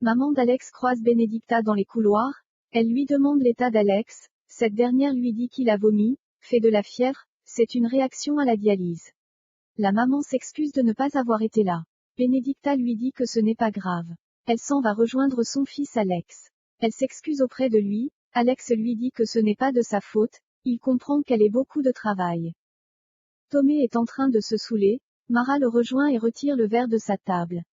Maman d'Alex croise Benedicta dans les couloirs. Elle lui demande l'état d'Alex. Cette dernière lui dit qu'il a vomi, fait de la fièvre, c'est une réaction à la dialyse. La maman s'excuse de ne pas avoir été là. Benedicta lui dit que ce n'est pas grave. Elle s'en va rejoindre son fils Alex. Elle s'excuse auprès de lui. Alex lui dit que ce n'est pas de sa faute, il comprend qu'elle ait beaucoup de travail. Tomé est en train de se saouler. Mara le rejoint et retire le verre de sa table.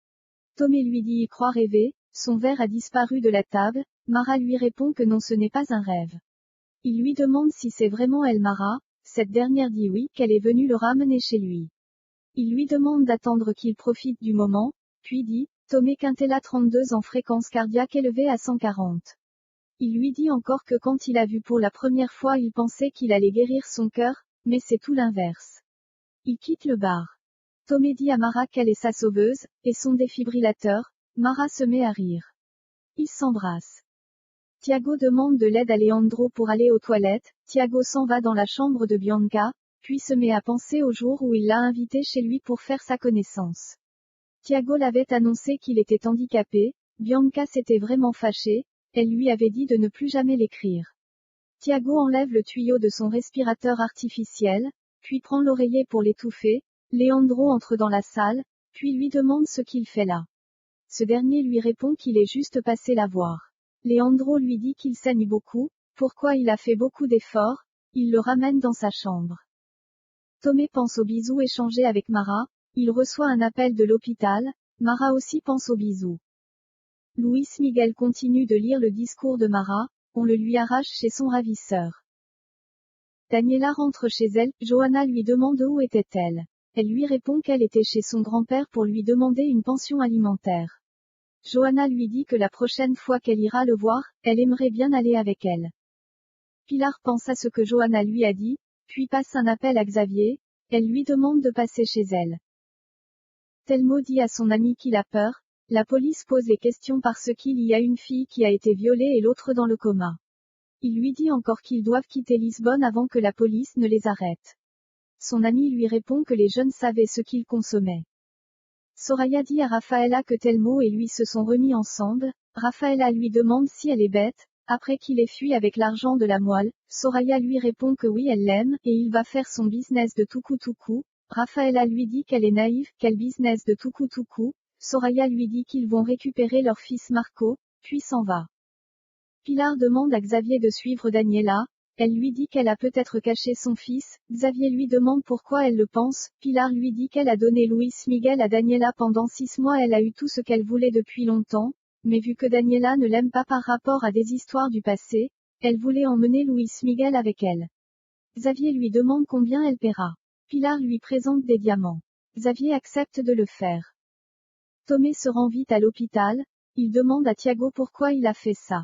Tomé lui dit il croit rêver, son verre a disparu de la table. Mara lui répond que non, ce n'est pas un rêve. Il lui demande si c'est vraiment elle Mara. Cette dernière dit oui, qu'elle est venue le ramener chez lui. Il lui demande d'attendre qu'il profite du moment, puis dit, Tomé Quintella 32 en fréquence cardiaque élevée à 140. Il lui dit encore que quand il a vu pour la première fois il pensait qu'il allait guérir son cœur, mais c'est tout l'inverse. Il quitte le bar. Tomé dit à Mara qu'elle est sa sauveuse, et son défibrillateur. Mara se met à rire. Ils s'embrassent. Tiago demande de l'aide à Leandro pour aller aux toilettes. Tiago s'en va dans la chambre de Bianca, puis se met à penser au jour où il l'a invité chez lui pour faire sa connaissance. Tiago l'avait annoncé qu'il était handicapé. Bianca s'était vraiment fâchée. Elle lui avait dit de ne plus jamais l'écrire. Tiago enlève le tuyau de son respirateur artificiel, puis prend l'oreiller pour l'étouffer. Leandro entre dans la salle, puis lui demande ce qu'il fait là. Ce dernier lui répond qu'il est juste passé la voir. Leandro lui dit qu'il saigne beaucoup, pourquoi il a fait beaucoup d'efforts, il le ramène dans sa chambre. Tomé pense aux bisous échangés avec Mara, il reçoit un appel de l'hôpital, Mara aussi pense aux bisous. Luis Miguel continue de lire le discours de Mara, on le lui arrache chez son ravisseur. Daniela rentre chez elle, Johanna lui demande où était-elle. Elle lui répond qu'elle était chez son grand-père pour lui demander une pension alimentaire. Johanna lui dit que la prochaine fois qu'elle ira le voir, elle aimerait bien aller avec elle. Pilar pense à ce que Johanna lui a dit, puis passe un appel à Xavier, elle lui demande de passer chez elle. Telmo dit à son ami qu'il a peur, la police pose les questions parce qu'il y a une fille qui a été violée et l'autre dans le coma. Il lui dit encore qu'ils doivent quitter Lisbonne avant que la police ne les arrête. Son ami lui répond que les jeunes savaient ce qu'ils consommaient. Soraya dit à Rafaela que Telmo et lui se sont remis ensemble. Rafaela lui demande si elle est bête, après qu'il ait fui avec l'argent de la moelle. Soraya lui répond que oui elle l'aime, et il va faire son business de tuku-tuku. Rafaela lui dit qu'elle est naïve, quel business de tuku-tuku. Soraya lui dit qu'ils vont récupérer leur fils Marco, puis s'en va. Pilar demande à Xavier de suivre Daniela. Elle lui dit qu'elle a peut-être caché son fils. Xavier lui demande pourquoi elle le pense. Pilar lui dit qu'elle a donné Luis Miguel à Daniela pendant 6 mois. Elle a eu tout ce qu'elle voulait depuis longtemps, mais vu que Daniela ne l'aime pas par rapport à des histoires du passé, elle voulait emmener Luis Miguel avec elle. Xavier lui demande combien elle paiera. Pilar lui présente des diamants. Xavier accepte de le faire. Tomé se rend vite à l'hôpital. Il demande à Tiago pourquoi il a fait ça.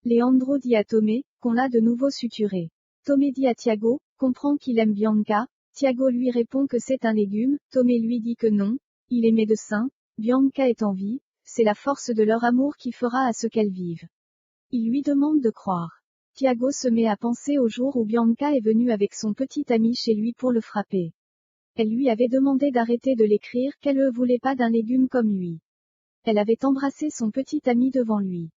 Leandro dit à Tomé, qu'on l'a de nouveau suturé. Tomé dit à Tiago, comprend qu'il aime Bianca. Tiago lui répond que c'est un légume. Tomé lui dit que non, il est médecin. Bianca est en vie, c'est la force de leur amour qui fera à ce qu'elles vivent. Il lui demande de croire. Tiago se met à penser au jour où Bianca est venue avec son petit ami chez lui pour le frapper. Elle lui avait demandé d'arrêter de l'écrire, qu'elle ne voulait pas d'un légume comme lui. Elle avait embrassé son petit ami devant lui.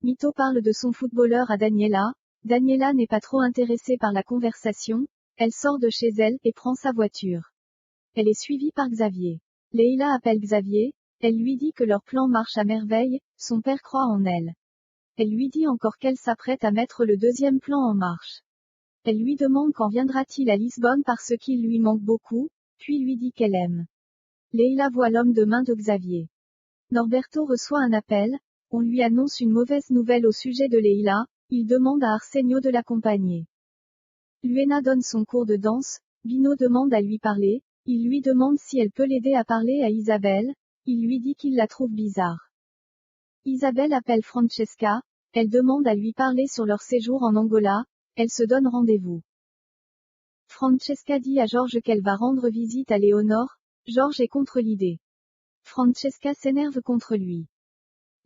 Mito parle de son footballeur à Daniela. Daniela n'est pas trop intéressée par la conversation. Elle sort de chez elle et prend sa voiture. Elle est suivie par Xavier. Leila appelle Xavier. Elle lui dit que leur plan marche à merveille. Son père croit en elle. Elle lui dit encore qu'elle s'apprête à mettre le deuxième plan en marche. Elle lui demande quand viendra-t-il à Lisbonne parce qu'il lui manque beaucoup, puis lui dit qu'elle aime. Leila voit l'homme de main de Xavier. Norberto reçoit un appel. On lui annonce une mauvaise nouvelle au sujet de Leila, il demande à Arsenio de l'accompagner. Luena donne son cours de danse, Bino demande à lui parler, il lui demande si elle peut l'aider à parler à Isabelle, il lui dit qu'il la trouve bizarre. Isabelle appelle Francesca, elle demande à lui parler sur leur séjour en Angola, elle se donne rendez-vous. Francesca dit à Georges qu'elle va rendre visite à Léonore, Georges est contre l'idée. Francesca s'énerve contre lui.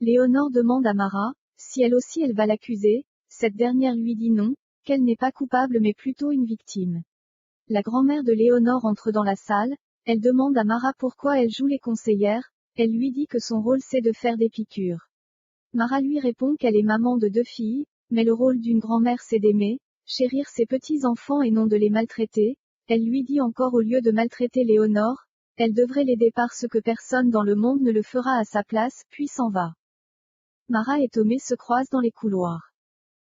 Léonore demande à Mara, si elle aussi elle va l'accuser, cette dernière lui dit non, qu'elle n'est pas coupable mais plutôt une victime. La grand-mère de Léonore entre dans la salle, elle demande à Mara pourquoi elle joue les conseillères, elle lui dit que son rôle c'est de faire des piqûres. Mara lui répond qu'elle est maman de 2 filles, mais le rôle d'une grand-mère c'est d'aimer, chérir ses petits-enfants et non de les maltraiter. Elle lui dit encore au lieu de maltraiter Léonore, elle devrait l'aider parce que personne dans le monde ne le fera à sa place, puis s'en va. Mara et Tomé se croisent dans les couloirs.